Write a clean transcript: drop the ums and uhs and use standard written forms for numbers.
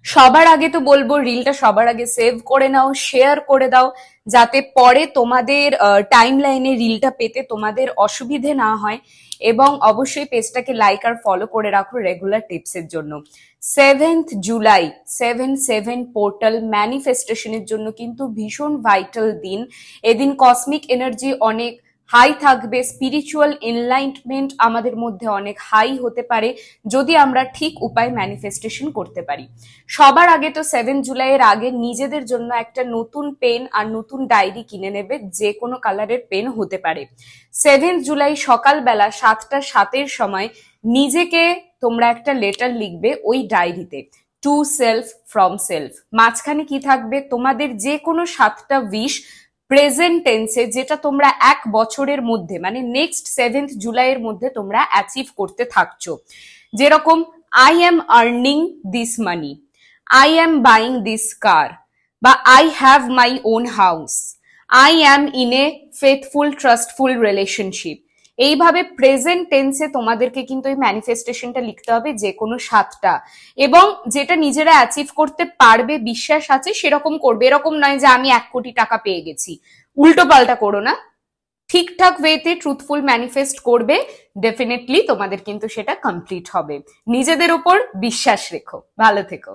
সবার আগে তো বলবো রিলটা সবার আগে সেভ করে নাও, শেয়ার করে দাও, যাতে পরে তোমাদের টাইম লাইনে রিলটা পেতে তোমাদের অসুবিধে না হয়। এবং অবশ্যই পেজটাকে লাইক আর ফলো করে রাখো রেগুলার টিপসের জন্য। 7th জুলাই 7/7 পোর্টাল ম্যানিফেস্টেশনের জন্য কিন্তু ভীষণ ভাইটাল দিন। এদিন কসমিক এনার্জি অনেক হাই থাকবে, স্পিরিচুয়াল এনলাইটমেন্ট আমাদের মধ্যে অনেক হাই হতে পারে যদি আমরা ঠিক উপায় ম্যানিফেস্টেশন করতে পারি। সবার আগে তো 7 জুলাইয়ের আগে নিজেদের জন্য একটা নতুন পেন আর নতুন ডায়েরি কিনে নেবে, যে কোনো কালারের পেন হতে পারে। 7 জুলাই সকালবেলা 7টা 7-এর সময় নিজেকে তোমরা একটা লেটার লিখবে ওই ডায়েরিতে, টু সেলফ ফ্রম সেলফ। মাঝখানে কি থাকবে, তোমাদের যে কোনো 7টা উইশ প্রেজেন্ট টেন্সে, যেটা তোমরা 1 বছরের মধ্যে মানে নেক্সট 7th জুলাইয়ের মধ্যে তোমরা অ্যাচিভ করতে থাকছো। যেরকম I am earning this money, I am buying this car, বা I have my own house, I am in a faithful trustful relationship. এইভাবে প্রেজেন্ট টেন্সে তোমাদেরকে কিন্তু এই ম্যানিফেস্টেশনটা লিখতে হবে, যে কোনো 7টা। এবং যেটা নিজেরা অ্যাচিভ করতে পারবে, বিশ্বাস আছে সেরকম করবে। এরকম নয় যে আমি 1 কোটি টাকা পেয়ে গেছি, উল্টো পাল্টা করো না। ঠিকঠাক ওয়েতে ট্রুথফুল ম্যানিফেস্ট করবে, ডেফিনেটলি তোমাদের কিন্তু সেটা কমপ্লিট হবে। নিজেদের উপর বিশ্বাস রেখো। ভালো থেকো।